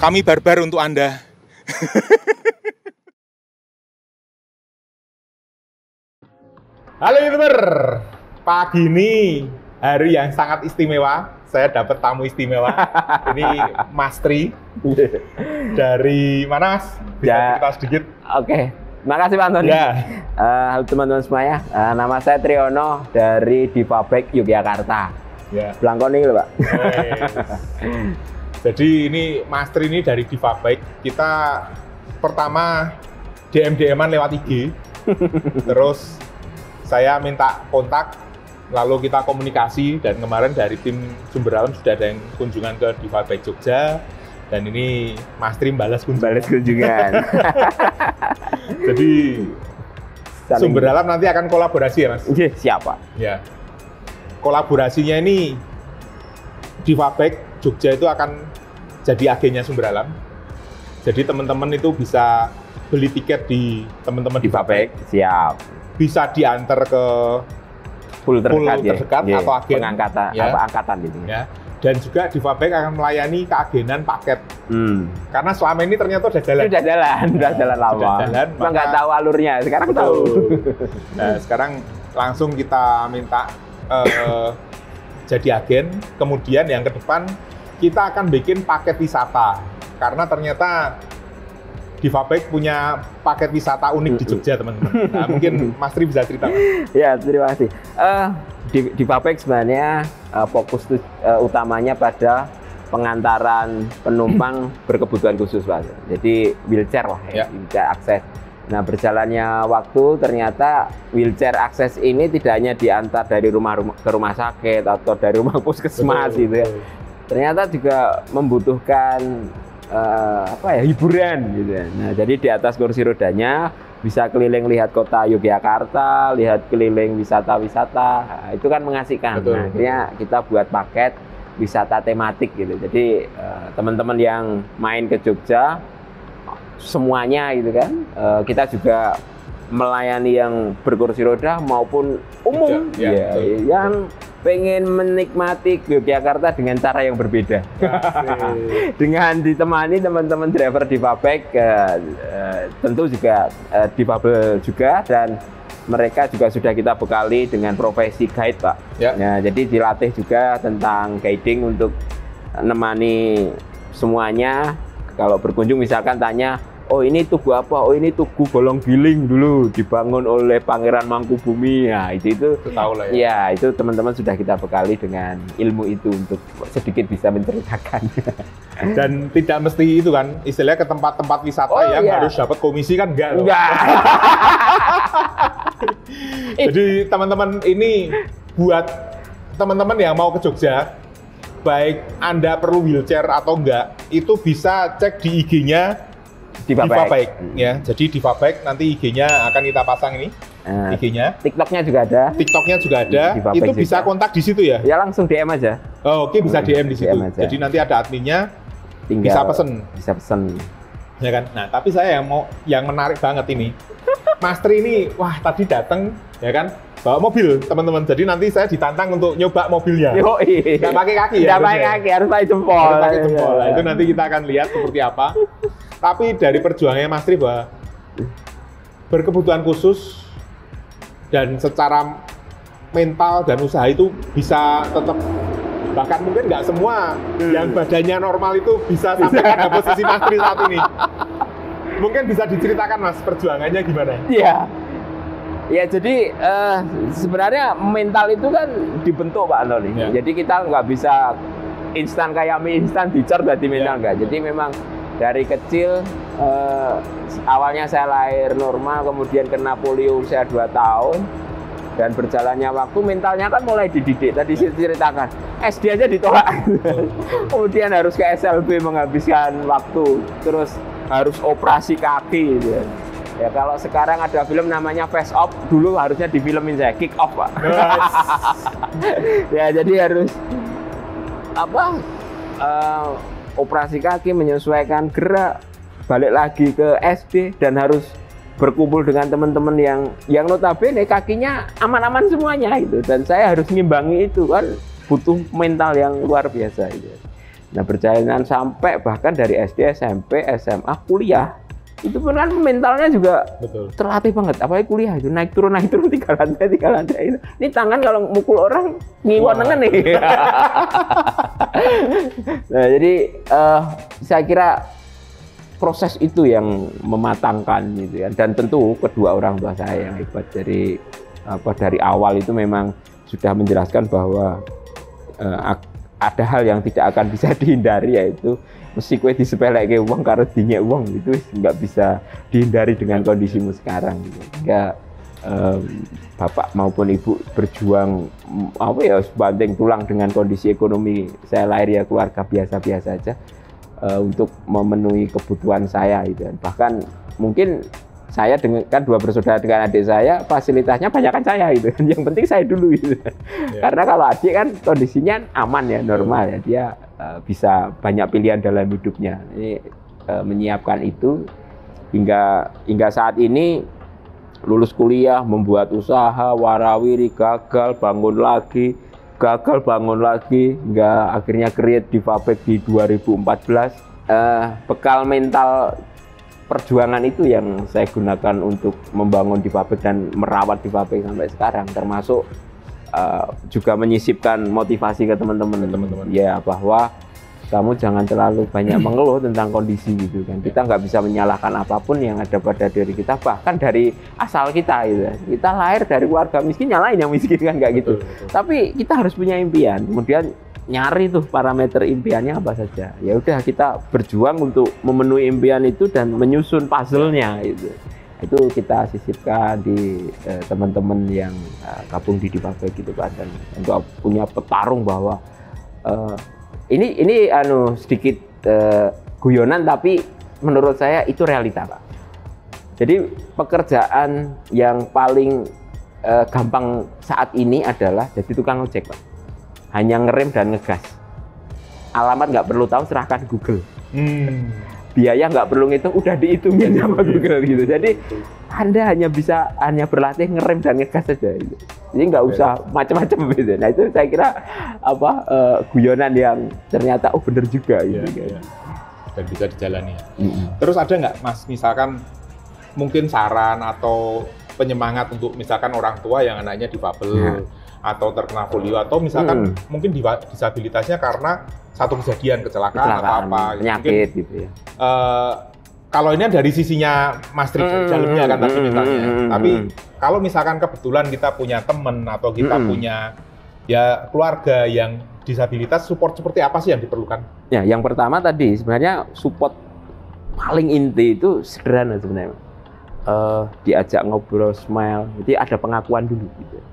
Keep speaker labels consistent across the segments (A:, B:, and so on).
A: Kami barbar untuk Anda. Halo YouTuber, pagi ini hari yang sangat istimewa. Saya dapat tamu istimewa. Ini Mas Tri. Dari mana, Mas? Bisa cerita sedikit?
B: Oke, makasih Pak Antoni.
A: Ya.
B: Halo teman-teman semuanya. Nama saya Triyono dari Divabike Yogyakarta.
A: Ya.
B: Blangkoni lho, Pak.
A: Jadi ini Mas Tri ini dari Divabike. Kita pertama DM-an lewat IG. Terus saya minta kontak, lalu kita komunikasi, dan kemarin dari tim Sumber Alam sudah ada yang kunjungan ke Divabike Jogja, dan ini Mas Tri balas kunjungan. Jadi Sumber Alam nanti akan kolaborasi ya, Mas?
B: Siapa?
A: Ya. Kolaborasinya ini Divabike Jogja itu akan jadi agennya Sumber Alam. Jadi teman-teman itu bisa beli tiket di teman-teman Divabike.
B: Siap.
A: Bisa diantar ke
B: Pool terdekat
A: atau agen
B: pengangkatan,
A: ya.
B: angkatan gitu.
A: Ya. Dan juga Divabike akan melayani keagenan paket. Karena selama ini ternyata udah jalan.
B: Udah jalan lama.
A: Sudah jalan,
B: cuma nggak tahu alurnya. Sekarang tahu.
A: Nah, sekarang langsung kita minta jadi agen. Kemudian yang ke depan kita akan bikin paket wisata. Karena ternyata Divabike punya paket wisata unik di Jogja, teman-teman. Nah, mungkin Mas Tri bisa cerita, Mas.
B: Ya, terima kasih. Divabike sebenarnya fokus utamanya pada pengantaran penumpang berkebutuhan khusus, Pak. Jadi wheelchair lah, ya. Wheelchair akses. Nah, berjalannya waktu ternyata wheelchair akses ini tidak hanya diantar dari rumah ke rumah sakit atau dari rumah puskesmas gitu ya. Ternyata juga membutuhkan hiburan gitu ya. Nah, jadi di atas kursi rodanya bisa keliling lihat kota Yogyakarta, lihat keliling wisata-wisata. Nah, itu kan mengasihkan. Nah, akhirnya kita buat paket wisata tematik gitu. Jadi teman-teman yang main ke Jogja semuanya gitu kan. Kita juga melayani yang berkursi roda maupun umum yang pengen menikmati Yogyakarta dengan cara yang berbeda. Dengan ditemani teman-teman driver Divabike, tentu juga difabel juga, dan mereka juga sudah kita bekali dengan profesi guide, Pak. Ya. Nah, jadi dilatih juga tentang guiding untuk menemani semuanya. Kalau berkunjung misalkan tanya, oh ini tugu apa? Oh ini tugu Bolong Giling dulu dibangun oleh Pangeran Mangkubumi. Nah, itu tahu lah ya. Ya, itu teman-teman sudah kita bekali dengan ilmu itu untuk sedikit bisa menceritakan.
A: Dan tidak mesti itu kan, istilahnya ke tempat-tempat wisata yang harus dapat komisi kan enggak loh. Enggak. Jadi teman-teman ini buat teman-teman yang mau ke Jogja, baik Anda perlu wheelchair atau enggak, itu bisa cek di IG-nya Divabike. Ya, jadi Divabike nanti IG-nya akan kita pasang ini. IG-nya.
B: TikTok-nya juga ada.
A: TikTok-nya juga ada. Itu bisa kontak di situ ya?
B: Ya, langsung DM aja.
A: Oh, oke, bisa DM di situ. Jadi nanti ada adminnya, bisa pesen.
B: Bisa pesen.
A: Ya kan? Nah, tapi saya yang menarik banget ini. Mas Tri ini, wah tadi datang, ya kan? Bawa mobil, teman-teman. Jadi nanti saya ditantang untuk nyoba mobilnya. Nggak pakai kaki ya?
B: Nggak pakai kaki, harus pakai jempol.
A: Harus pakai jempol. Nah, itu nanti kita akan lihat seperti apa. Tapi dari perjuangannya Mas Tri bahwa berkebutuhan khusus dan secara mental dan usaha itu bisa tetap, bahkan mungkin nggak semua yang badannya normal itu bisa sampai pada posisi Mas Tri saat ini. Mungkin bisa diceritakan, Mas, perjuangannya gimana?
B: Iya. Ya, jadi sebenarnya mental itu kan dibentuk, Pak Antoni. Ya. Jadi kita nggak bisa instan kayak mie instan dicor berarti mental nggak. Jadi memang dari kecil, awalnya saya lahir normal, kemudian kena polio usia 2 tahun, dan berjalannya waktu mentalnya kan mulai dididik. Tadi saya ceritakan, SD aja ditolak. Kemudian harus ke SLB menghabiskan waktu, terus harus operasi kaki gitu. Ya, kalau sekarang ada film namanya Face Off, dulu harusnya difilmin saya Kick Off, Pak. Ya, jadi harus operasi kaki, menyesuaikan gerak, balik lagi ke SD, dan harus berkumpul dengan teman-teman yang notabene kakinya aman-aman semuanya itu, dan saya harus ngimbangi itu kan, butuh mental yang luar biasa itu. Nah, perjalanan sampai bahkan dari SD, SMP, SMA, kuliah itu pun kan mentalnya juga terlatih banget. Apalagi kuliah itu naik turun 3 lantai itu. Ini tangan kalau mukul orang ngiwon nih. Nah, jadi saya kira proses itu yang mematangkan gitu ya. Dan tentu kedua orang tua saya yang hebat dari awal itu memang sudah menjelaskan bahwa ada hal yang tidak akan bisa dihindari, yaitu mesti kue disepeleke uang karo dinyek uang itu nggak bisa dihindari dengan kondisimu sekarang. Hingga bapak maupun ibu berjuang banting tulang dengan kondisi ekonomi saya lahir ya keluarga biasa-biasa aja untuk memenuhi kebutuhan saya itu. Bahkan mungkin saya dengan kan 2 bersaudara dengan adik saya, fasilitasnya banyakkan saya itu. Yang penting saya dulu itu. Karena kalau adik kan kondisinya aman ya, normal ya, dia bisa banyak pilihan dalam hidupnya. Ini menyiapkan itu hingga saat ini lulus kuliah, membuat usaha, warawiri, gagal bangun lagi, hingga akhirnya create di Fabrik di 2014. Bekal mental perjuangan itu yang saya gunakan untuk membangun di Fabrik dan merawat di Fabrik sampai sekarang, termasuk juga menyisipkan motivasi ke teman-teman ya, bahwa kamu jangan terlalu banyak mengeluh tentang kondisi gitu kan. Kita nggak bisa menyalahkan apapun yang ada pada diri kita, bahkan dari asal kita gitu. Kita lahir dari keluarga miskin, nyalain yang miskin kan, nggak gitu. Betul. Tapi kita harus punya impian, kemudian nyari tuh parameter impiannya apa saja. Ya udah, kita berjuang untuk memenuhi impian itu dan menyusun puzzle-nya itu. Itu kita sisipkan di teman-teman yang gabung di Fabrik gitu Pak, dan untuk punya petarung bahwa ini sedikit guyonan, tapi menurut saya itu realita Pak. Jadi pekerjaan yang paling gampang saat ini adalah jadi tukang ojek Pak. Hanya ngerem dan ngegas. Alamat nggak perlu tahu, serahkan Google. Biaya nggak perlu ngitung, udah dihitungin sama Google gitu. Jadi Anda hanya berlatih ngerem dan ngegas saja. Gitu. Jadi nggak usah macam-macam gitu. Nah itu saya kira guyonan yang ternyata bener juga gitu.
A: Ya. Dan bisa dijalani. Terus ada nggak Mas, misalkan mungkin saran atau penyemangat untuk misalkan orang tua yang anaknya difabel atau terkena polio, atau misalkan mungkin disabilitasnya karena satu kecelakaan atau apa
B: penyakit mungkin, gitu ya.
A: Kalau ini dari sisinya Mas Tri dalamnya kan tadi mintanya. Tapi kalau misalkan kebetulan kita punya teman atau kita punya ya keluarga yang disabilitas, support seperti apa sih yang diperlukan?
B: Ya, yang pertama tadi sebenarnya support paling inti itu sederhana sebenarnya. Diajak ngobrol, smile, jadi ada pengakuan dulu gitu.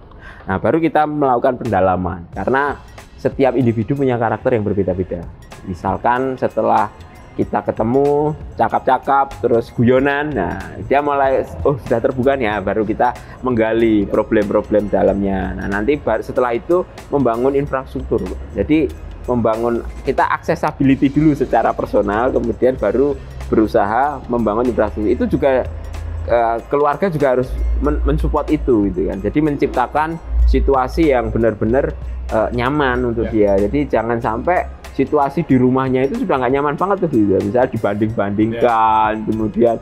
B: Nah, baru kita melakukan pendalaman, karena setiap individu punya karakter yang berbeda-beda. Misalkan setelah kita ketemu, cakap-cakap, terus guyonan, nah dia mulai, sudah terbuka nih ya, baru kita menggali problem-problem dalamnya. Nah, nanti setelah itu membangun infrastruktur. Jadi kita accessibility dulu secara personal, kemudian baru berusaha membangun infrastruktur. Itu juga keluarga juga harus mensupport itu gitu kan. Jadi menciptakan situasi yang benar-benar nyaman untuk dia. Jadi jangan sampai situasi di rumahnya itu sudah nggak nyaman banget tuh gitu. Misalnya dibanding-bandingkan, kemudian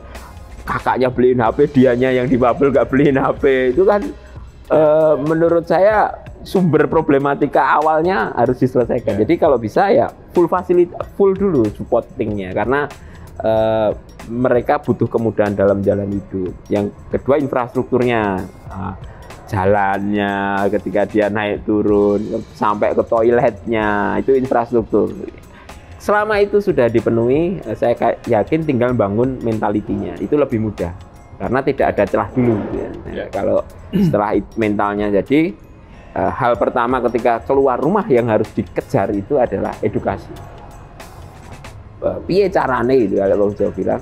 B: kakaknya beliin HP, dianya yang difabel nggak beliin HP. Itu kan menurut saya sumber problematika awalnya harus diselesaikan. Jadi kalau bisa ya full dulu supportingnya, karena mereka butuh kemudahan dalam jalan hidup. Yang kedua infrastrukturnya, jalannya ketika dia naik turun sampai ke toiletnya, itu infrastruktur. Selama itu sudah dipenuhi, saya yakin tinggal bangun mentalitinya, itu lebih mudah karena tidak ada celah dulu ya. Kalau setelah mentalnya jadi, hal pertama ketika keluar rumah yang harus dikejar itu adalah edukasi. Piye carane itu, kalau saya bilang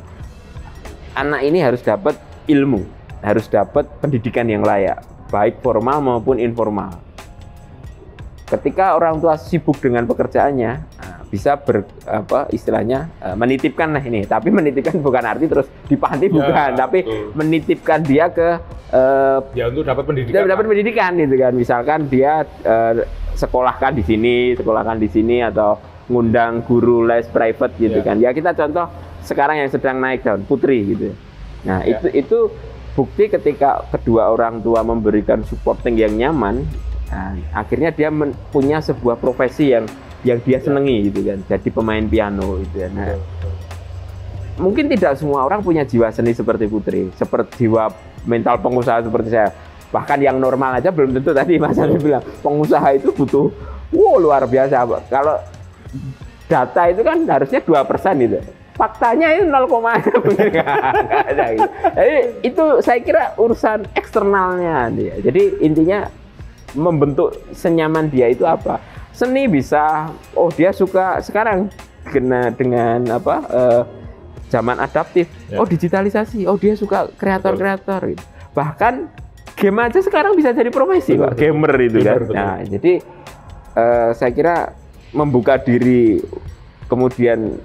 B: anak ini harus dapat ilmu, harus dapat pendidikan yang layak, baik formal maupun informal. Ketika orang tua sibuk dengan pekerjaannya, bisa istilahnya menitipkan ini, tapi menitipkan bukan arti terus di panti bukan, tapi menitipkan dia ke
A: untuk dapat pendidikan.
B: Dapat pendidikan gitu kan. Misalkan dia sekolahkan di sini atau ngundang guru les private gitu kan. Ya kita contoh sekarang yang sedang naik daun Putri gitu. Nah, itu bukti ketika kedua orang tua memberikan supporting yang nyaman, nah, akhirnya dia punya sebuah profesi yang dia senengi gitu kan. Jadi pemain piano gitu. Nah, mungkin tidak semua orang punya jiwa seni seperti Putri, seperti jiwa mental pengusaha seperti saya. Bahkan yang normal aja belum tentu, tadi Mas Andi bilang pengusaha itu butuh luar biasa. Kalau data itu kan harusnya 2% itu. Faktanya itu 0, ada gitu. Jadi itu saya kira urusan eksternalnya dia. Jadi intinya membentuk senyaman dia itu apa? Seni bisa, dia suka sekarang dengan apa? Zaman adaptif. Digitalisasi. Dia suka kreator-kreator gitu. Bahkan game aja sekarang bisa jadi profesi, Pak. Gamer itu kan. Nah, jadi saya kira membuka diri, kemudian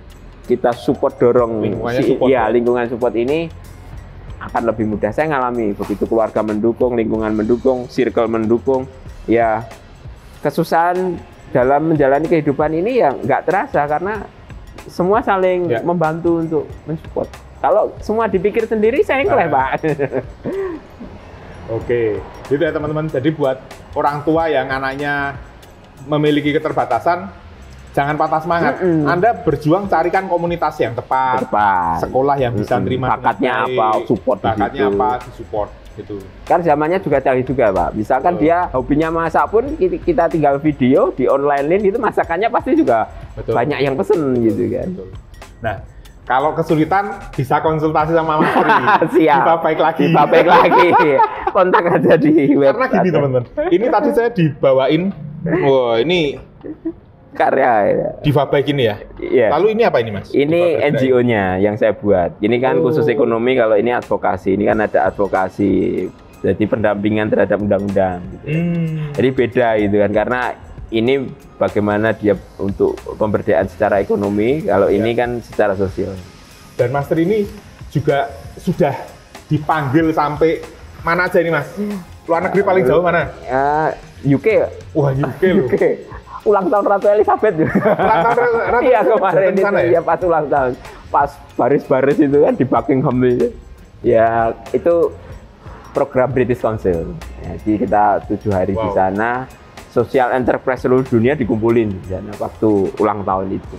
B: kita support, dorong lingkungan support ini akan lebih mudah. Saya ngalami begitu, keluarga mendukung, lingkungan mendukung, circle mendukung, ya kesusahan dalam menjalani kehidupan ini ya nggak terasa karena semua saling membantu untuk mensupport. Kalau semua dipikir sendiri saya ngeleh, Pak.
A: Oke, gitu ya teman-teman. Jadi buat orang tua yang anaknya memiliki keterbatasan, jangan patah semangat. Anda berjuang carikan komunitas yang tepat. Sekolah yang bisa terima
B: bakatnya apa, support
A: bakatnya apa, disupport gitu.
B: Kan zamannya juga canggih juga, Pak. Misalkan dia hobinya masak pun, kita tinggal video di online itu masakannya pasti juga banyak yang pesen gitu kan.
A: Nah, kalau kesulitan bisa konsultasi sama Mas Tri.
B: Siap. Kita baik lagi. Kontak aja di web.
A: Karena gini teman-teman, ini tadi saya dibawain, ini
B: karya ya.
A: Diva Bike ini ya?
B: Iya.
A: Lalu ini apa ini, Mas?
B: Ini NGO-nya yang saya buat. Ini kan khusus ekonomi, kalau ini advokasi. Ini kan ada advokasi, jadi pendampingan terhadap undang-undang gitu. Jadi beda gitu kan, karena ini bagaimana dia untuk pemberdayaan secara ekonomi, kalau ini kan secara sosial.
A: Dan Mas Tri ini juga sudah dipanggil sampai mana aja ini, Mas? Luar negeri paling jauh mana?
B: UK.
A: Wah, UK loh.
B: Ulang tahun Ratu Elizabeth.
A: Ulang tahun Ratu
B: iya, kemarin itu ya, pas ulang tahun. Pas baris-baris itu kan di Buckingham itu. Ya, itu program British Council. Jadi kita 7 hari di sana. Social enterprise seluruh dunia dikumpulin di sana waktu ulang tahun itu.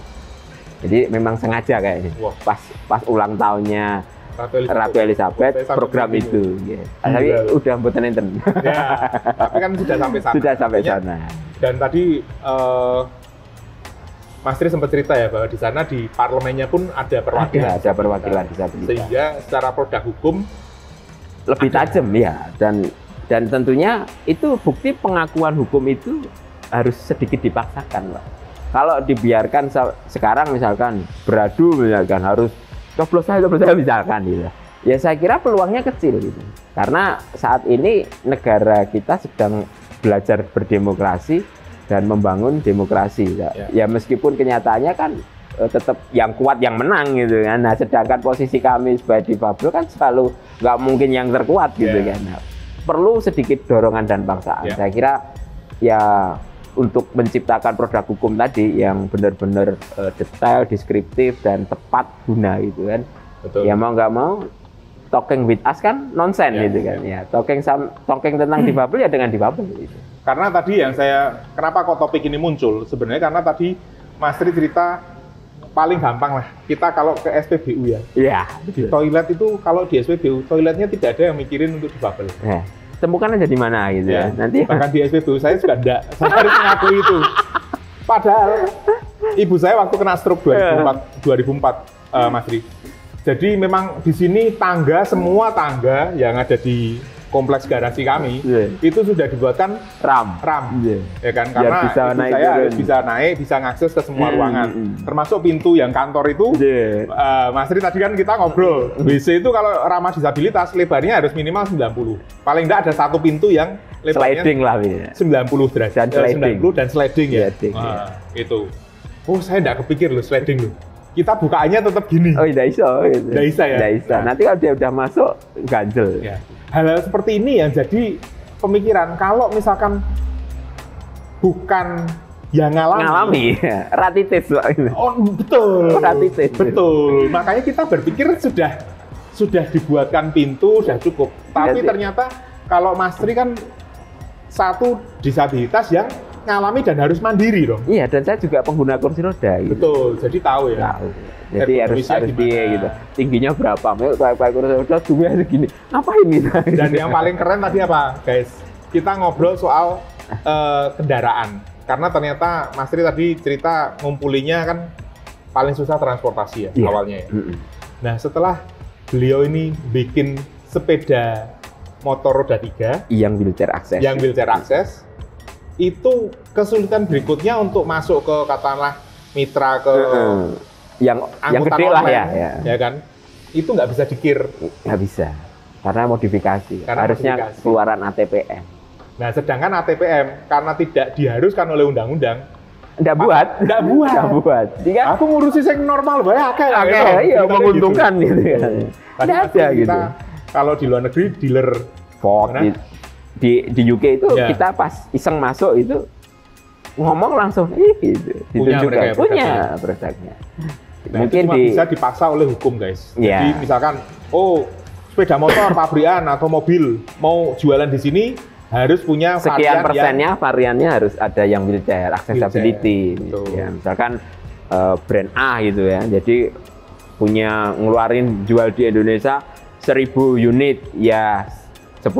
B: Jadi memang sengaja kayaknya. Pas ulang tahunnya Ratu Elizabeth program itu. Tapi udah mboten enten.
A: Ya, tapi kan sudah sampai sana.
B: Sudah sampai sana.
A: Dan tadi Mas Tri sempat cerita ya bahwa di sana di parlemennya pun ada perwakilan.
B: Ada perwakilan disabilitas.
A: Sehingga secara produk hukum
B: lebih tajam ya, dan tentunya itu bukti pengakuan hukum itu harus sedikit dipaksakan, Pak. Kalau dibiarkan sekarang misalkan beradu misalkan harus coblos saya misalkan gitu. Ya saya kira peluangnya kecil gitu. Karena saat ini negara kita sedang belajar berdemokrasi dan membangun demokrasi. Ya meskipun kenyataannya kan tetap yang kuat yang menang gitu kan. Nah, sedangkan posisi kami sebagai difabel kan selalu nggak mungkin yang terkuat gitu kan. Nah, perlu sedikit dorongan dan paksaan. Saya kira ya untuk menciptakan produk hukum tadi yang benar-benar detail, deskriptif dan tepat guna gitu kan. Ya mau nggak mau talking with us kan nonsense gitu kan. Ya talking tentang difabel ya dengan difabel gitu.
A: Karena tadi yang kenapa kok topik ini muncul sebenarnya karena tadi Mas Tri cerita paling gampang lah kita kalau ke SPBU ya.
B: Iya.
A: Di toilet itu kalau di SPBU toiletnya tidak ada yang mikirin untuk difabel.
B: Temukan aja di mana gitu ya. Nanti
A: bahkan di SPBU saya juga enggak. Saya harus mengakui itu. Padahal ibu saya waktu kena stroke 2004 Mas Tri. Jadi memang di sini semua tangga yang ada di kompleks garasi kami itu sudah dibuatkan ram, ya kan? Karena
B: bisa
A: saya harus bisa naik, bisa ngakses ke semua ruangan, termasuk pintu yang kantor itu. Mas Tri tadi kan kita ngobrol, WC itu kalau ramah disabilitas lebarnya harus minimal 90. Paling enggak ada satu pintu yang lebarnya
B: sliding lah,
A: 90 derajat, 90 dan sliding ya. Itu. Oh, saya enggak kepikir loh sliding loh. Kita bukaannya tetap gini.
B: Oh, tidak bisa.
A: Tidak bisa ya.
B: Tidak bisa. Nanti kalau dia udah masuk ganjel.
A: Ya. Hal-hal seperti ini yang jadi pemikiran. Kalau misalkan bukan yang ngalami.
B: Ratitis.
A: Oh, betul.
B: Ratitis.
A: Betul. Makanya kita berpikir sudah dibuatkan pintu, sudah cukup. Tapi ternyata kalau Mas Tri kan satu disabilitas yang ngalami dan harus mandiri dong.
B: Iya, dan saya juga pengguna kursi roda. Gitu.
A: Betul, jadi tahu ya.
B: Tahu. Jadi harus dia gitu. Tingginya berapa? Pakai kursi roda tingginya segini. Ngapain gitu?
A: Dan yang paling keren tadi apa, guys? Kita ngobrol soal kendaraan. Karena ternyata Mas Tri tadi cerita ngumpulinya kan paling susah transportasi ya awalnya ya. Nah, setelah beliau ini bikin sepeda motor roda 3
B: yang wheelchair akses. Itu kesulitan berikutnya untuk masuk ke katakanlah mitra ke yang gede lah ya
A: kan? Itu nggak bisa dikir.
B: Nggak bisa, karena modifikasi. Harusnya keluaran ATPM.
A: Nah, sedangkan ATPM karena tidak diharuskan oleh undang-undang,
B: nggak buat.
A: Jika aku ngurusi yang normal banyak
B: iya, menguntungkan gitu kan.
A: Nggak ada gitu. Kalau di luar negeri dealer
B: Ford di UK itu kita pas iseng masuk itu ngomong langsung gitu. Punya produknya.
A: Nah, mungkin bisa dipaksa oleh hukum, guys. Jadi misalkan sepeda motor pabrikan atau mobil mau jualan di sini harus punya
B: sekian persennya variannya harus ada yang wheelchair accessibility. Ya, misalkan brand A gitu ya. Jadi punya ngeluarin jual di Indonesia 1000 unit ya 10%,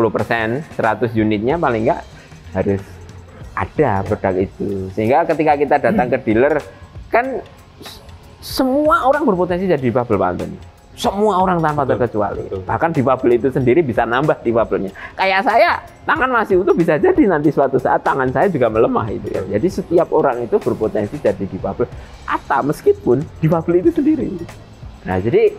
B: 100 unitnya paling enggak harus ada produk itu. Sehingga ketika kita datang ke dealer, kan semua orang berpotensi jadi difabel, Pak Antoni. Semua orang tanpa terkecuali. Bahkan difabel itu sendiri bisa nambah difabelnya. Kayak saya, tangan masih utuh bisa jadi nanti suatu saat tangan saya juga melemah itu ya. Jadi setiap orang itu berpotensi jadi difabel. Meskipun difabel itu sendiri. Nah, jadi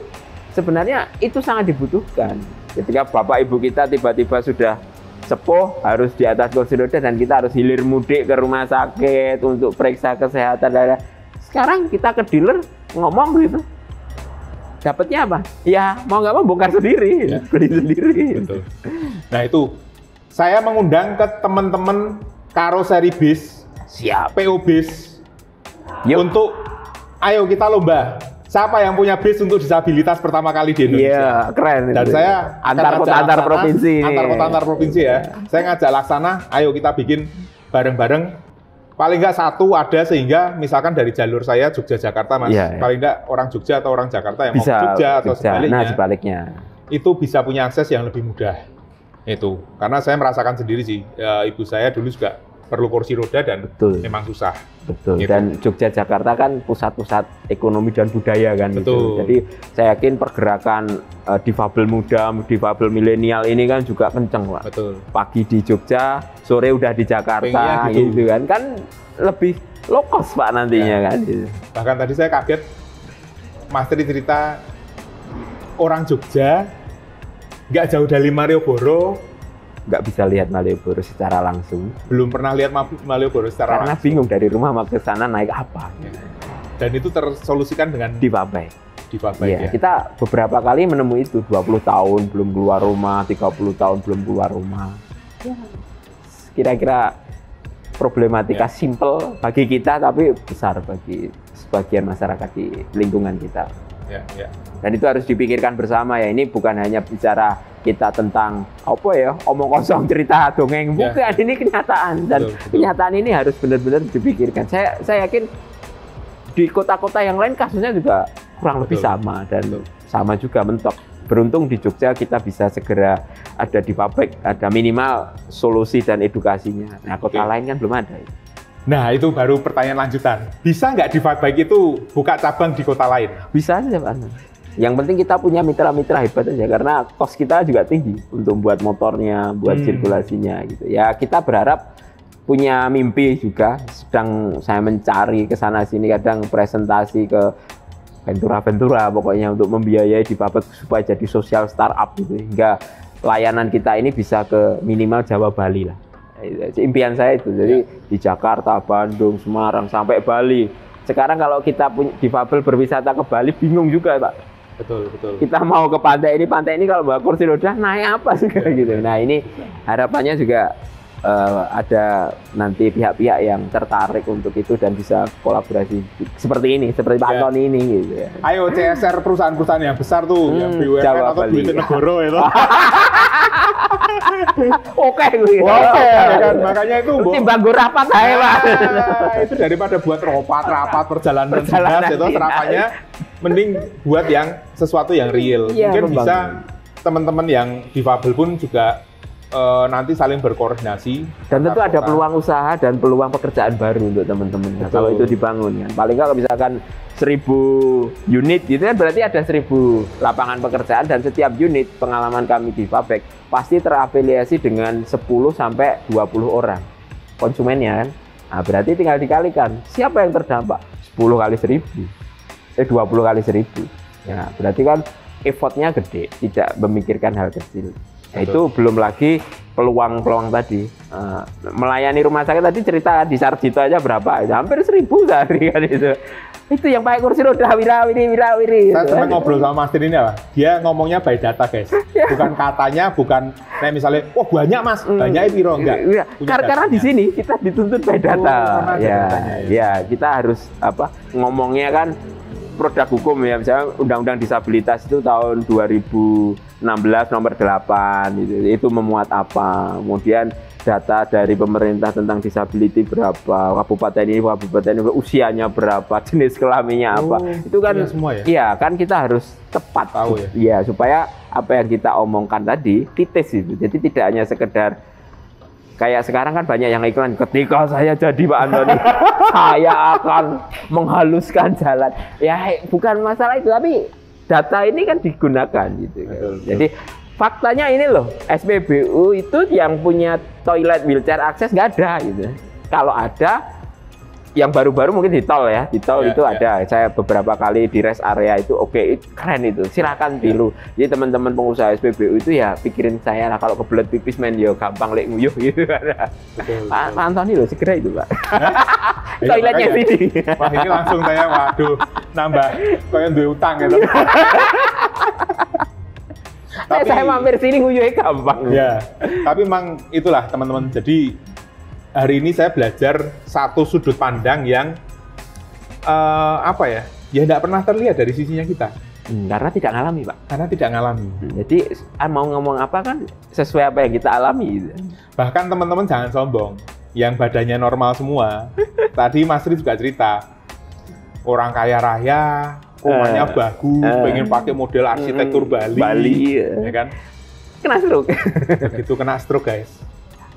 B: sebenarnya itu sangat dibutuhkan. Ketika bapak ibu kita tiba-tiba sudah sepuh, harus di atas kursi roda dan kita harus hilir mudik ke rumah sakit untuk periksa kesehatan. Sekarang kita ke dealer ngomong gitu, dapatnya apa? Ya mau nggak mau bongkar sendiri, beli sendiri.
A: Betul. Nah itu saya mengundang ke teman-teman karoseri bis, PO bis, untuk ayo kita lomba. Siapa yang punya bis untuk disabilitas pertama kali di Indonesia?
B: Iya, keren.
A: Dan saya
B: antar kota antar provinsi.
A: Antar provinsi ya. Saya ngajak Laksana, ayo kita bikin bareng-bareng. Paling nggak satu ada sehingga misalkan dari jalur saya Jogja Jakarta, Mas. Paling nggak orang Jogja atau orang Jakarta yang mau ke Jogja atau
B: sebaliknya.
A: Itu bisa punya akses yang lebih mudah. Itu karena saya merasakan sendiri sih. Ibu saya dulu juga perlu kursi roda dan memang susah.
B: Betul. Gitu. Dan Jogja Jakarta kan pusat-pusat ekonomi dan budaya kan. Gitu. Jadi saya yakin pergerakan difabel muda, difabel milenial ini kan juga kenceng, Pak.
A: Betul.
B: Pagi di Jogja, sore udah di Jakarta gitu kan. Kan lebih low cost, Pak, nantinya kan. Gitu.
A: Bahkan tadi saya kaget Mas Tri cerita orang Jogja nggak jauh dari Malioboro,
B: nggak bisa lihat Malioboro secara langsung.
A: Belum pernah lihat Malioboro secara
B: langsung. Karena bingung dari rumah mau ke sana naik apa.
A: Dan itu tersolusikan dengan
B: difabel.
A: Ya.
B: Kita beberapa kali menemui itu, 20 tahun belum keluar rumah, 30 tahun belum keluar rumah. Kira-kira problematika simple bagi kita tapi besar bagi sebagian masyarakat di lingkungan kita. Dan itu harus dipikirkan bersama ya. Ini bukan hanya bicara kita tentang omong kosong cerita dongeng, bukan. Ini kenyataan dan kenyataan ini harus benar-benar dipikirkan. Saya yakin di kota-kota yang lain kasusnya juga kurang lebih sama dan sama juga mentok. Beruntung di Jogja kita bisa segera ada di pabrik, ada minimal solusi dan edukasinya. Nah, kota lain kan belum ada.
A: Nah, itu baru pertanyaan lanjutan. Bisa nggak di Fatbike itu buka cabang di kota lain?
B: Bisa aja, Pak. Yang penting kita punya mitra-mitra hebat aja, karena kos kita juga tinggi untuk buat motornya, buat sirkulasinya gitu. Ya, kita berharap punya mimpi juga. Sedang saya mencari ke sana sini, kadang presentasi ke Ventura pokoknya untuk membiayai di Babak supaya jadi sosial startup gitu. Hingga layanan kita ini bisa ke minimal Jawa Bali lah. Impian saya itu, jadi di Jakarta, Bandung, Semarang, sampai Bali. Sekarang kalau kita punya difabel berwisata ke Bali, bingung juga, Pak.
A: Betul.
B: Kita mau ke pantai ini kalau bawa kursi roda, naik apa sih gitu. Nah, ini harapannya juga ada nanti pihak-pihak yang tertarik untuk itu dan bisa kolaborasi seperti ini, seperti Pak Antoni ini gitu ya.
A: Ayo CSR perusahaan-perusahaan yang besar tuh, yang BUMN atau duit negara itu.
B: Oke gue.
A: Oke kan, makanya itu
B: timbang gue rapat aja Pak.
A: Itu daripada buat rapat perjalanan dinas itu serapannya mending buat yang sesuatu yang real. Mungkin bisa teman-teman yang difabel pun juga nanti saling berkoordinasi
B: dan tentu ada peluang usaha dan peluang pekerjaan baru untuk teman-teman kalau itu dibangun kan. Paling nggak misalkan 1000 unit gitu kan berarti ada 1000 lapangan pekerjaan dan setiap unit pengalaman kami di Fabek pasti terafiliasi dengan 10 sampai 20 orang konsumennya kan. Nah, berarti tinggal dikalikan siapa yang terdampak 10 kali 1000 20 kali 1000 ya berarti kan effortnya gede tidak memikirkan hal kecil. Nah, itu belum lagi peluang-peluang tadi. Melayani rumah sakit tadi cerita di Sarjito aja berapa? Hampir 1000 sehari kan itu. Itu yang pakai kursi roda wirawiri.
A: Saya sempat ngobrol sama Mas ini apa? Dia ngomongnya by data guys. Bukan katanya, bukan kayak misalnya, wah banyak Mas, banyak piro enggak.
B: Karena di sini kita dituntut by data. Ya, kita harus ngomongnya kan produk hukum ya, misalnya Undang-Undang Disabilitas itu tahun 2016 nomor 8 itu memuat apa, kemudian data dari pemerintah tentang disability berapa, kabupaten ini usianya berapa, jenis kelaminnya apa, itu kan
A: semua ya?
B: Iya kan kita harus tepat
A: tahu
B: ya supaya apa yang kita omongkan tadi titis itu, jadi tidak hanya sekedar kayak sekarang kan banyak yang iklan ketika saya jadi Pak Antoni saya akan menghaluskan jalan ya bukan masalah itu tapi data ini kan digunakan gitu. Betul. Jadi faktanya ini loh SPBU itu yang punya toilet wheelchair akses nggak ada gitu. Kalau ada yang baru-baru mungkin di tol ya, di tol itu ada. Saya beberapa kali di rest area itu keren itu. Silakan tiru. Jadi teman-teman pengusaha SPBU itu ya pikirin saya lah kalau kebelet pipis men yo gampang lek nguyuh gitu. Pak Antoni loh segera itu Pak. Toiletnya sini.
A: Wah ini langsung saya waduh nambah kayak duwe utang gitu. Tapi
B: saya mampir sini nguyuhnya gampang.
A: Ya. Tapi memang itulah teman-teman. Jadi hari ini saya belajar satu sudut pandang yang ya tidak pernah terlihat dari sisinya kita.
B: Karena tidak ngalami Pak.
A: Karena tidak ngalami.
B: Jadi mau ngomong apa kan sesuai apa yang kita alami. Gitu.
A: Bahkan teman-teman jangan sombong. Yang badannya normal semua. Tadi Mas Ri juga cerita orang kaya raya, rumahnya bagus, pengen pakai model arsitektur Bali, ya kan?
B: Kena stroke.
A: Begitu kena stroke guys.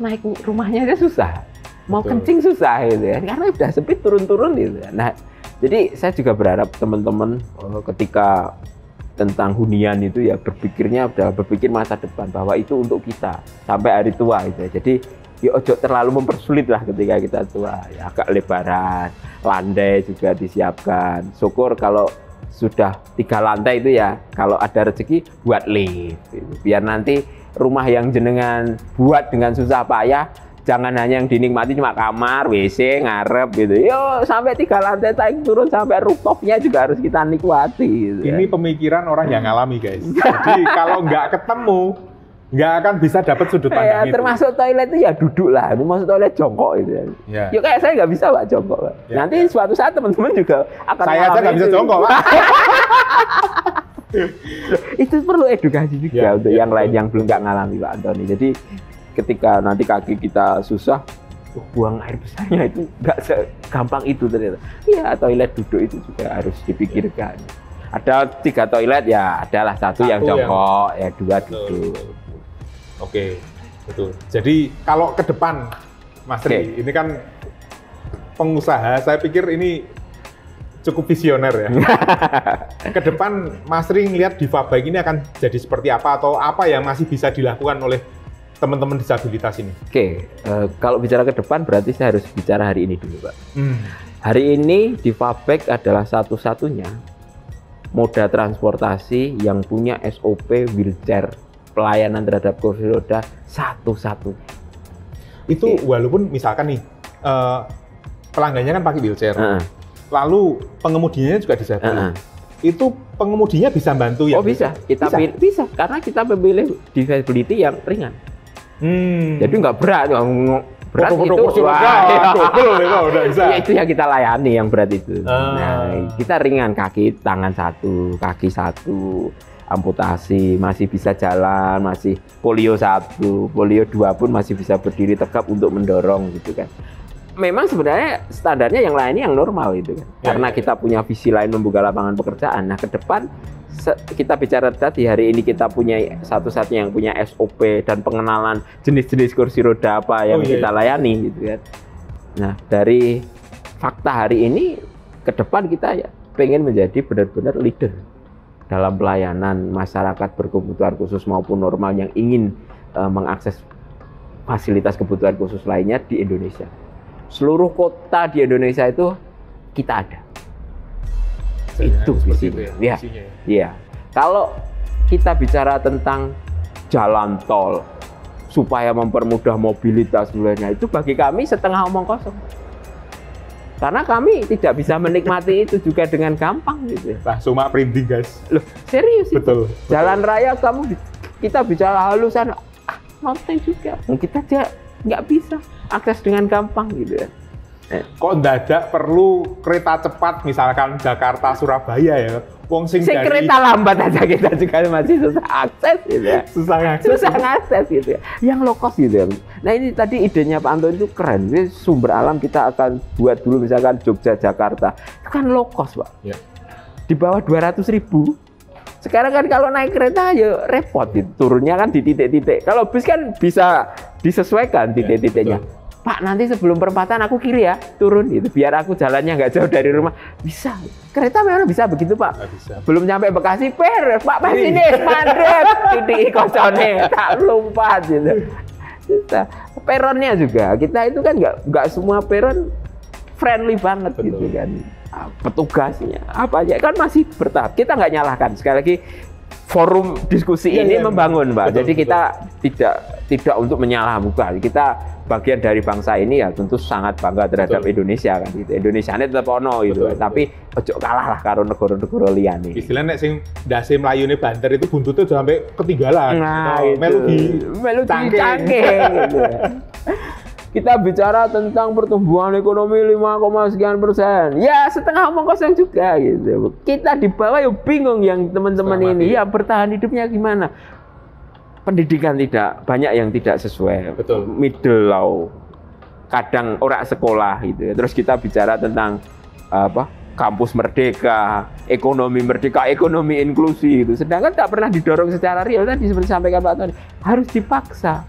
B: Naik rumahnya aja susah, mau kencing susah gitu ya, karena udah sempit turun-turun gitu. Nah, jadi saya juga berharap teman-teman ketika tentang hunian itu ya berpikir masa depan bahwa itu untuk kita sampai hari tua gitu. Jadi ya ojo terlalu mempersulit lah ketika kita tua, ya agak lebaran, landai juga disiapkan. Syukur kalau sudah 3 lantai itu ya, kalau ada rezeki buat lift, gitu. Biar nanti rumah yang jenengan buat dengan susah payah, jangan hanya yang dinikmati cuma kamar, WC, ngarep gitu. Yo sampai 3 lantai naik turun sampai rooftopnya juga harus kita nikmati. Gitu.
A: Ini pemikiran orang yang ngalami guys. Jadi kalau nggak ketemu, nggak akan bisa dapat sudut pandang itu.
B: Termasuk toilet itu ya duduk lah, masuk toilet jongkok gitu. Ya. Yuk kayak saya nggak bisa Pak jongkok. Pak. Ya, nanti suatu saat teman-teman juga akan.
A: Saya aja nggak bisa jongkok Pak.
B: Itu perlu edukasi juga untuk yang lain yang belum nggak ngalami Pak Antoni. Jadi ketika nanti kaki kita susah, buang air besarnya itu nggak segampang itu ternyata. Iya toilet duduk itu juga harus dipikirkan. Ada 3 toilet ya, adalah satu yang jongkok, ya 2 duduk.
A: Oke, betul. Jadi kalau ke depan Mas Ri, ini kan pengusaha, saya pikir ini cukup visioner ya. Ke depan Mas Ri ngelihat di Fabek ini akan jadi seperti apa atau apa yang masih bisa dilakukan oleh teman-teman disabilitas ini?
B: Oke, kalau bicara ke depan berarti saya harus bicara hari ini dulu Pak. Hari ini di Fabek adalah satu-satunya moda transportasi yang punya SOP wheelchair pelayanan terhadap kursi roda satu-satu.
A: Itu walaupun misalkan nih pelanggannya kan pakai wheelchair. Lalu pengemudinya juga disabel. Itu pengemudinya bisa bantu ya?
B: Oh bisa, bisa karena kita memilih disability yang ringan. Jadi nggak berat, berat
A: Foto-foto
B: itu
A: kursi roda, double itu udah bisa.
B: Ya, itu yang kita layani yang berat itu. Nah, kita ringan, kaki tangan satu, kaki satu, amputasi, masih bisa jalan, masih polio 1, polio 2 pun masih bisa berdiri tegap untuk mendorong gitu kan. Memang sebenarnya standarnya yang lainnya yang normal gitu kan. Karena kita punya visi lain membuka lapangan pekerjaan. Nah, ke depan kita bicara tadi, hari ini kita punya satu-satunya yang punya SOP dan pengenalan jenis-jenis kursi roda apa yang kita layani gitu kan. Nah, dari fakta hari ini ke depan kita ya pengen menjadi benar-benar leader dalam pelayanan masyarakat berkebutuhan khusus maupun normal yang ingin mengakses fasilitas kebutuhan khusus lainnya di Indonesia. Seluruh kota di Indonesia itu kita ada. Itu visinya. Ya. Kalau kita bicara tentang jalan tol supaya mempermudah mobilitas lainnya, itu bagi kami setengah omong kosong. Karena kami tidak bisa menikmati itu juga dengan gampang gitu.
A: Langsung mak printing guys.
B: Loh, serius
A: betul,
B: itu. Jalan raya kita bicara halusan, nonton juga. Kita aja nggak bisa akses dengan gampang gitu ya.
A: Kok ndadak perlu kereta cepat misalkan Jakarta Surabaya ya? Wong sing dari
B: kereta lambat aja kita juga masih susah akses gitu ya. Susah ngakses gitu ya. Yang low cost gitu ya. Nah, ini tadi idenya Pak Anton itu keren. Jadi sumber alam kita akan buat dulu misalkan Jogja Jakarta. Itu kan low cost, Pak. Ya. Di bawah 200.000. Sekarang kan kalau naik kereta ya repot gitu. Turunnya kan di titik-titik. Kalau bis kan bisa disesuaikan titik-titiknya. Pak, nanti sebelum perempatan aku kiri ya, turun gitu. Biar aku jalannya nggak jauh dari rumah. Bisa. Kereta memang bisa begitu, Pak.
A: Bisa.
B: Belum nyampe Bekasi, Pak sini, mandek. Titik kocone, tak lompat gitu. Bisa. Peronnya juga. Kita itu kan nggak semua peron friendly banget. Betul. Gitu kan. Petugasnya, apa aja kan masih bertahap. Kita nggak nyalahkan. Sekali lagi, forum diskusi ini membangun, Pak. Jadi kita tidak untuk menyalah bukan. Kita bagian dari bangsa ini ya tentu sangat bangga terhadap Indonesia kan gitu. Indonesia ini tetap ono gitu. Tapi ojo kalah lah karo negara-negara liyane.
A: Istilahnya nek sing ndase mlayune banter itu buntutnya udah sampai ketinggalan.
B: Nah,
A: melodi
B: cangkeh gitu. Kita bicara tentang pertumbuhan ekonomi 5,sekian%. Ya setengah omong kosong juga gitu. Kita di bawah ya bingung yang teman-teman ini ya bertahan hidupnya gimana. Pendidikan tidak banyak yang tidak sesuai.
A: Betul.
B: Middle low. Kadang orang sekolah gitu. Terus kita bicara tentang kampus merdeka, ekonomi merdeka, ekonomi inklusi itu. Sedangkan tak pernah didorong secara real tadi seperti sampaikan Pak Tony. Harus dipaksa.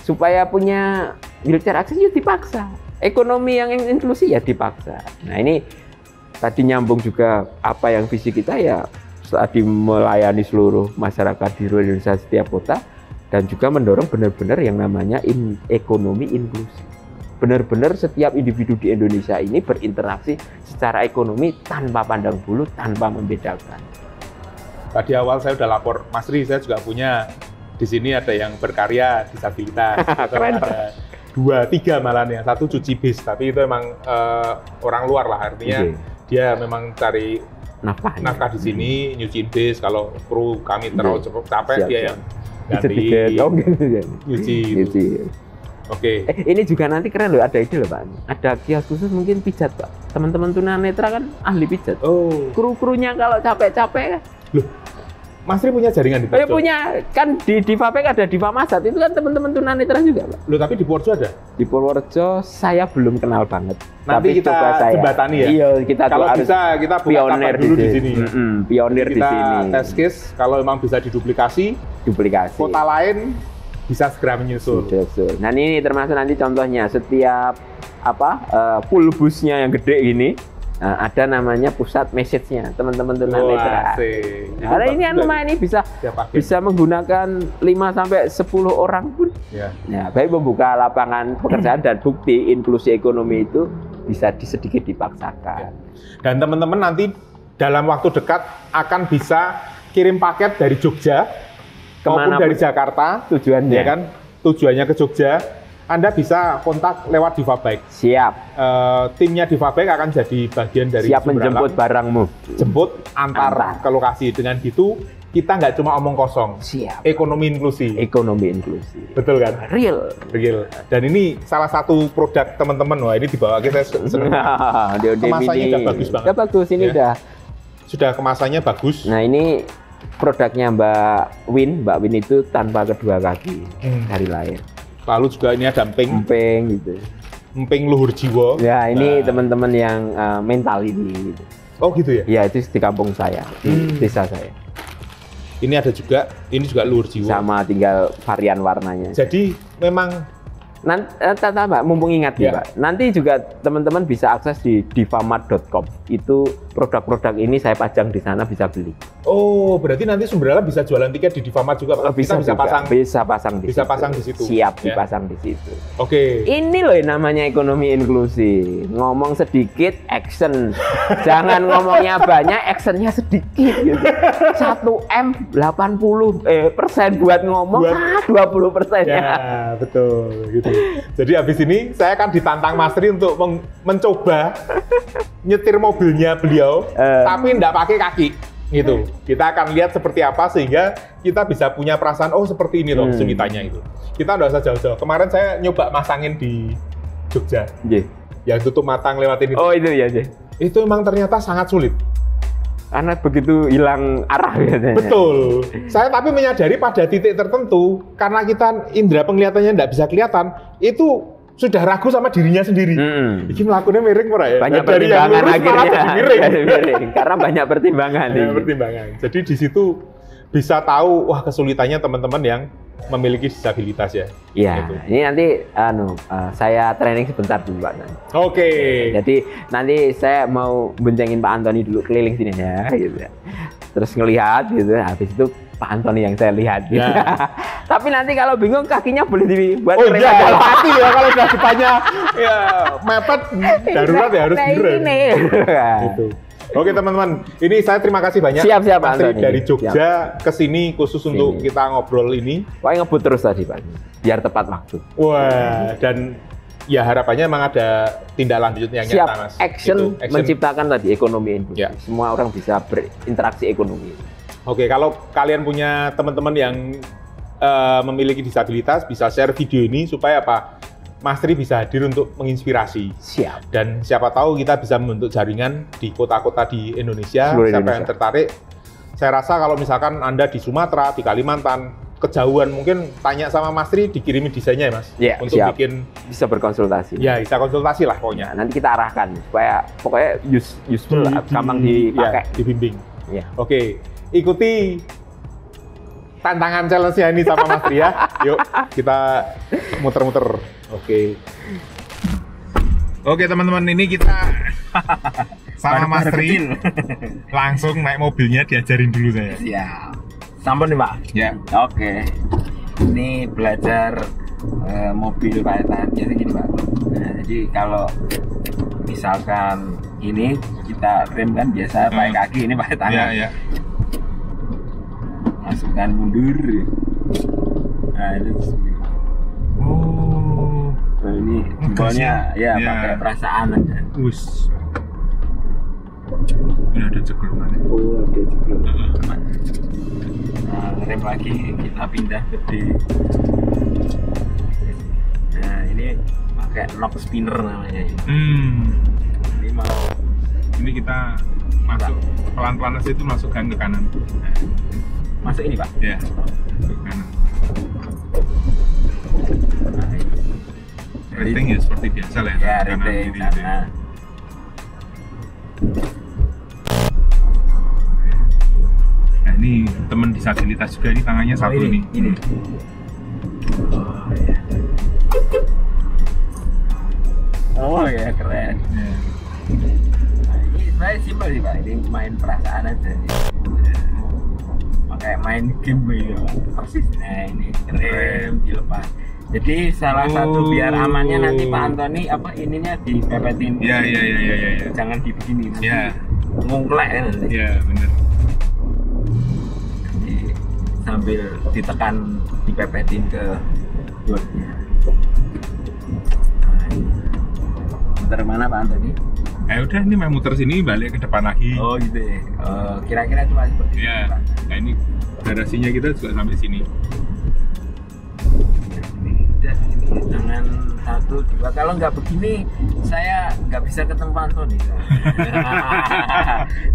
B: Supaya punya wheelchair akses ya dipaksa. Ekonomi yang inklusi ya dipaksa. Nah, ini tadi nyambung juga apa yang visi kita ya tadi melayani seluruh masyarakat di seluruh Indonesia setiap kota dan juga mendorong benar-benar yang namanya ekonomi inklusi. Benar-benar setiap individu di Indonesia ini berinteraksi secara ekonomi tanpa pandang bulu, tanpa membedakan.
A: Tadi awal saya udah lapor, Mas Ri, saya juga punya di sini ada yang berkarya disabilitas.
B: Keren.
A: Ada 2, 3 malah nih. Satu cuci bis, tapi itu emang orang luar lah, artinya dia memang cari nafkah di sini, nyuciin bis. Kalau kru kami terlalu capek, dia yang ganti nyuci. Oke.
B: Ini juga nanti keren loh, ada ide loh Pak. Ada kios khusus mungkin pijat Pak. Teman-teman tunanetra kan ahli pijat.
A: Oh.
B: Kru-krunya kalau capek-capek kan.
A: Loh, Mas Ri punya jaringan di Purworejo?
B: Punya, kan di Vapek ada Diva Masat, itu kan teman-teman tunanetra juga Pak.
A: Loh, tapi di Purworejo ada?
B: Di Purworejo saya belum kenal banget.
A: Nanti kita jembatani ya?
B: Iya, kita
A: kalau bisa kita buka pionir dulu di sini.
B: Pionir di sini.
A: Kita test case, kalau memang bisa diduplikasi, kota lain bisa segera menyusul.
B: Nah, ini termasuk nanti contohnya setiap full busnya yang gede ini. Nah, ada namanya pusat message-nya teman-teman tunanetra. Karena ini kan rumah ini bisa menggunakan 5-10 orang pun. Ya. Nah, baik membuka lapangan pekerjaan dan bukti inklusi ekonomi itu bisa sedikit dipaksakan.
A: Ya. Dan teman-teman nanti dalam waktu dekat akan bisa kirim paket dari Jogja maupun dari Jakarta.
B: Tujuannya.
A: Ya kan? Tujuannya ke Jogja. Anda bisa kontak lewat Diva Bike.
B: Siap.
A: Timnya Diva Bike akan jadi bagian dari
B: siap menjemput barangmu.
A: Jemput antar ke lokasi. Dengan gitu kita nggak cuma omong kosong.
B: Siap.
A: Ekonomi inklusi.
B: Ekonomi inklusi.
A: Betul kan?
B: Real.
A: Dan ini salah satu produk teman-teman. Wah, ini dibawa kita seneng. Kemasannya udah bagus banget.
B: Udah bagus, ini
A: ya. Sudah kemasannya bagus.
B: Nah, ini produknya Mbak Win itu tanpa kedua kaki dari lahir.
A: Lalu juga ini ada emping
B: gitu.
A: Emping luhur jiwa.
B: Ya, ini teman-teman yang mental ini. Gitu.
A: Oh gitu ya?
B: Ya, itu di kampung saya, di desa saya.
A: Ini ada juga, ini juga luhur jiwa.
B: Sama tinggal varian warnanya.
A: Jadi memang
B: Nanti, Mbak, mumpung ingat nih, Mbak. Nanti juga teman-teman bisa akses di divamart.com. Itu produk-produk ini saya pajang di sana, bisa beli.
A: Oh, berarti nanti Sumberala bisa jualan tiket di Divamart juga, Pak?
B: Bisa pasang di situ. Siap dipasang di situ.
A: Oke.
B: Ini loh yang namanya ekonomi inklusi. Ngomong sedikit, action. Jangan ngomongnya banyak, actionnya sedikit gitu. 1M 80% buat ngomong, 20%.
A: Ya, betul gitu. Jadi habis ini saya akan ditantang Mas Tri untuk mencoba nyetir mobilnya beliau, tapi nggak pakai kaki. Gitu. Kita akan lihat seperti apa sehingga kita bisa punya perasaan, oh seperti ini loh kesulitannya itu. Kita nggak usah jauh-jauh. Kemarin saya nyoba masangin di Jogja. Yang tutup matang lewatin itu.
B: Oh itu ya,
A: Itu memang ternyata sangat sulit.
B: Karena begitu hilang arah biasanya.
A: Betul. Saya tapi menyadari pada titik tertentu, karena kita indera penglihatannya nggak bisa kelihatan, itu sudah ragu sama dirinya sendiri. Ini melakukannya miring ora ya?
B: Banyak
A: dari
B: pertimbangan
A: yang lurus,
B: akhirnya.
A: Miring.
B: Karena banyak pertimbangan.
A: Jadi di situ bisa tahu, wah kesulitannya teman-teman yang memiliki disabilitas ya.
B: Iya.
A: Gitu.
B: Ini nanti saya training sebentar dulu, Pak.
A: Oke.
B: Jadi nanti saya mau boncengin Pak Antoni dulu keliling sini ya, gitu. Terus ngelihat gitu. Habis itu Pak Antoni yang saya lihat. Gitu. Tapi nanti kalau bingung kakinya boleh dibuat
A: kering aja. Kalau hati ya, kalau sudah ditanya ya mepet darurat ya harus direm. Gitu. Oke teman-teman, ini saya terima kasih banyak.
B: Siap Pak
A: Antoni dari Jogja ke sini khusus untuk kita ngobrol ini.
B: Pokoknya ngebut terus tadi Pak, biar tepat waktu.
A: Wah, dan ya harapannya memang ada tindak lanjut yang nyata Mas.
B: Action menciptakan tadi ekonomi inklusif. Semua orang bisa berinteraksi ekonomi.
A: Oke, kalau kalian punya teman-teman yang memiliki disabilitas, bisa share video ini supaya apa? Mas Tri bisa hadir untuk menginspirasi.
B: Siap.
A: Dan siapa tahu kita bisa membentuk jaringan di kota-kota di Indonesia. Siapa yang tertarik? Saya rasa kalau misalkan Anda di Sumatera, di Kalimantan, kejauhan mungkin tanya sama Mas Tri, dikirimin desainnya ya Mas?
B: Ya,
A: untuk
B: siap.
A: bikin
B: bisa berkonsultasi.
A: Ya, bisa konsultasi lah pokoknya.
B: Nah, nanti kita arahkan supaya pokoknya useful lah, gampang dipakai.
A: Ya, dibimbing.
B: Ya.
A: Oke, ikuti tantangan challenge-nya ini sama Mas Tri ya. Yuk, kita muter-muter. Oke teman-teman, ini kita sama Mas Tri langsung naik mobilnya, diajarin dulu saya.
C: Siap. Sampun nih Pak?
A: Ya.
C: Oke. Ini belajar mobil pakai tangan. Jadi gini Pak. Nah, jadi kalau misalkan ini kita rem kan biasa pakai kaki, ini pakai tangan.
A: Ya.
C: Masukkan mundur. Nah itu. Nah, ini jempolnya ya pakai perasaan aja.
A: Wus. Ini ada ceklungannya.
C: Oh, ada ceklungan. Nah, rem lagi kita pindah ke D. Nah, ini pakai knob spinner namanya. Ini mau.
A: Ini kita masuk pelan-pelan aja, itu masukkan ke kanan.
C: Masuk ini Pak?
A: Ya. Ke kanan. Rating ya seperti biasa lah
C: ya. Ya, rating karena
A: nah ini teman disabilitas juga, ini tangannya satu nih.
C: Ini. Oh ya keren.
A: Ya.
C: Nah, ini sebenarnya simpel sih Pak, ini main perasaan aja. Kayak main game ya, persis. Nah ini rem dilepas. Jadi salah satu biar amannya nanti Pak Antoni ininya dipepetin.
A: Iya.
C: Jangan dibegini.
A: Iya.
C: Ngungklek nanti.
A: Iya benar.
C: Jadi sambil ditekan dipepetin ke boardnya. Muter mana Pak Antoni?
A: Udah ini mau muter sini balik ke depan lagi.
C: Oh gitu ya. Kira-kira cuma seperti
A: itu Pak. Nah ini garasinya kita juga sampai sini.
C: Dengan 1, 2, kalau nggak begini saya nggak bisa ketemu Pak Antoni.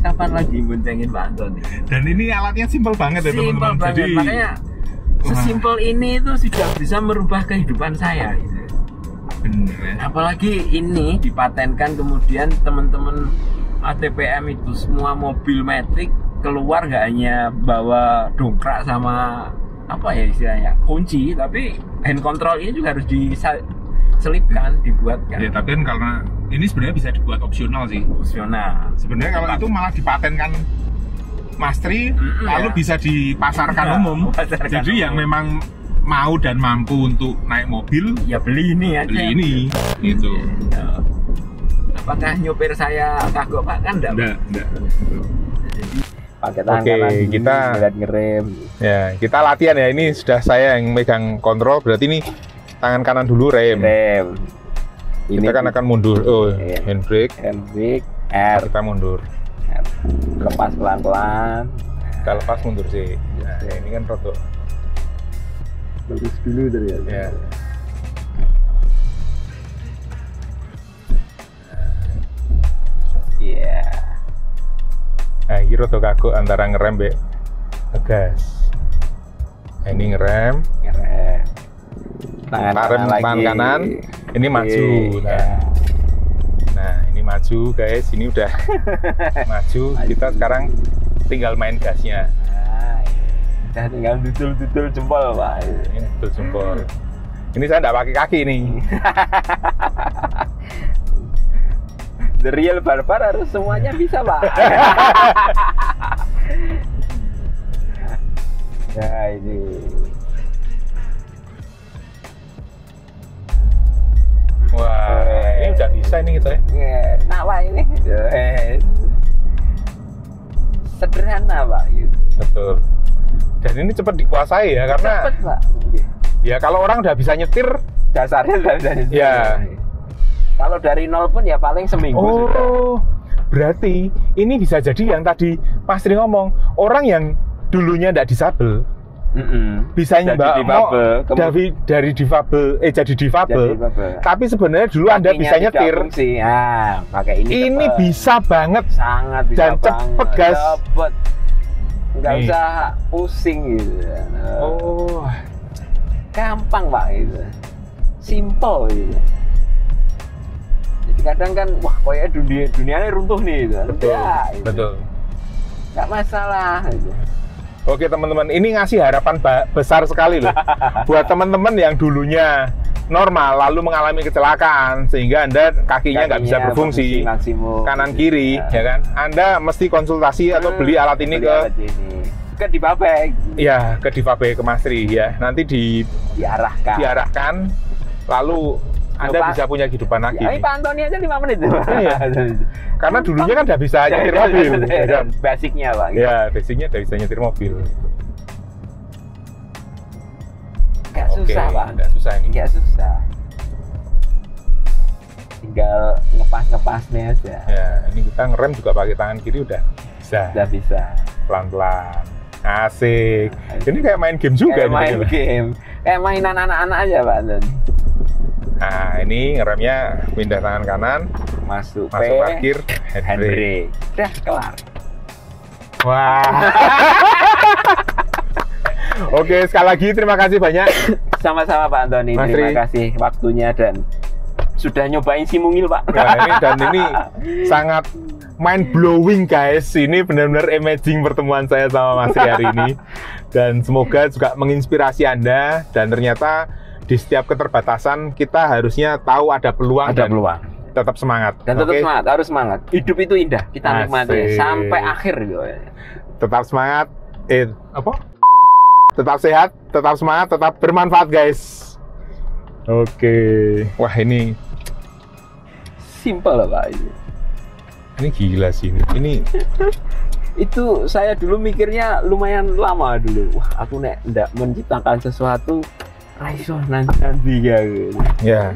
C: Kapan lagi boncengin Pak Antoni?
A: Dan ini alatnya simpel banget ya teman-teman.
C: Simpel banget,
A: Jadi,
C: makanya sesimpel ini itu sudah bisa merubah kehidupan saya.
A: bener ya.
C: Apalagi ini dipatenkan, kemudian teman-teman ATPM itu semua mobil matic keluar nggak hanya bawa dongkrak sama apa ya istilahnya kunci, tapi hand control ini juga harus diselipkan, dibuatkan.
A: Ya, tapi kan karena ini sebenarnya bisa dibuat opsional sih.
C: Opsional.
A: Sebenarnya kalau itu malah dipatenkan Mas Tri, lalu
C: ya.
A: bisa dipasarkan umum. Jadi yang memang mau dan mampu untuk naik mobil,
C: ya beli ini aja.
A: beli ini, gitu.
C: Ya. Apakah nyopir saya kagok Pak? Kan enggak.
B: Pakai tangan
A: Oke,
B: kanan dulu,
A: kita-
B: ngerem.
A: Ya, kita latihan ya. Ini sudah saya yang megang kontrol, berarti ini tangan kanan dulu rem. Kita kan akan mundur. Oh,
B: Iya.
A: handbrake.
B: handbrake, R,
A: Kita mundur.
B: lepas pelan-pelan.
A: Kita lepas mundur sih. Nah, ini kan rotok.
B: Lurus dulu ternyata.
A: Ya.
B: Iya.
A: Nah, ini rotok kagok antara ngerem be ngegas. Nah, ini ngerem.
B: Ngerem. Tangan
A: Rem
B: kanan lagi.
A: tangan kanan, ini maju.
B: Iya.
A: Nah, ini maju guys, ini udah maju. Kita sekarang tinggal main gasnya.
B: Nah, udah tinggal dudul-dudul jempol Pak.
A: Ini betul jempol. Ini saya nggak pakai kaki nih.
B: The real barbar harus semuanya bisa Pak. Nah ini.
A: Wah, ini udah bisa ini kita ya.
B: Nah Pak ini. Sederhana Pak. Gitu.
A: Betul. Dan ini cepat dikuasai ya, karena
B: Cepet Pak.
A: ya kalau orang udah bisa nyetir,
B: Dasarnya dari
A: ya.
B: Kalau dari nol pun ya paling seminggu sudah.
A: Oh, berarti ini bisa jadi yang tadi Mas Tri ngomong, orang yang dulunya nggak disabel, bisa
B: Jadi
A: mbak
B: difabel,
A: dari difabel jadi difabel,
B: Jadi difabel.
A: tapi sebenarnya dulu Anda
B: Kakinya
A: bisa
B: tidak
A: nyetir.
B: fungsi. Nah, pakai ini.
A: Ini
B: cepet.
A: bisa banget.
B: Sangat bisa
A: Dan cepet, gas.
B: Cepet. Nggak
A: Nih.
B: usah pusing gitu.
A: Oh,
B: Gampang Pak gitu. Simple gitu. Jadi kadang kan wah kayak dunianya runtuh nih gitu.
A: betul,
B: Ya, gitu.
A: betul.
B: Nggak masalah gitu.
A: Oke teman-teman, ini ngasih harapan besar sekali loh buat teman-teman yang dulunya normal lalu mengalami kecelakaan sehingga Anda kakinya nggak bisa berfungsi
B: maksimum
A: kanan kiri, ya kan? Anda mesti konsultasi atau beli alat ini
B: ke Difabek,
A: ya ke Difabek, ke Mas Tri ya. Nanti diarahkan lalu Anda
B: Pak.
A: bisa punya kehidupan lagi.
B: Ya, ini Pak Antoni aja 5 menit.
A: Iya. Karena dulunya kan udah bisa nyetir mobil, ya kan?
B: Basicnya Pak.
A: Ya, basicnya udah bisa nyetir mobil.
B: Nggak susah Pak.
A: Nggak susah ini.
B: Nggak susah. Tinggal ngepas-ngepasnya aja.
A: Ya, ini kita ngerem juga pakai tangan kiri udah bisa.
B: Udah bisa.
A: Pelan-pelan. Asik. Ini kayak main game juga
B: Kayak main
A: nih.
B: game. Kayak mainan anak-anak aja Pak Antoni.
A: Nah, ini ngeremnya pindah tangan kanan,
B: Masuk
A: parkir, handbrake.
B: handbrake. Udah kelar.
A: Wah. Oke, sekali lagi terima kasih banyak.
B: Sama-sama Pak Antoni.
A: Mas
B: Terima
A: Tri.
B: kasih waktunya dan sudah nyobain si mungil Pak.
A: Nah, ini sangat mind blowing guys. Ini benar-benar amazing pertemuan saya sama Mas Tri hari ini. Dan semoga juga menginspirasi Anda, dan ternyata di setiap keterbatasan kita harusnya tahu ada peluang
B: Ada
A: dan
B: peluang.
A: tetap semangat.
B: Dan tetap
A: Oke?
B: semangat, harus semangat. Hidup itu indah, kita
A: Asik.
B: nikmati sampai akhir gitu.
A: Tetap semangat. Apa? Tetap sehat, tetap semangat, tetap bermanfaat guys. Oke. Wah, ini
B: Simple lah Pak.
A: ini gila sih. Ini
B: Itu saya dulu mikirnya lumayan lama dulu. Wah, aku ndak menciptakan sesuatu raiso nanti ya gitu.
A: ya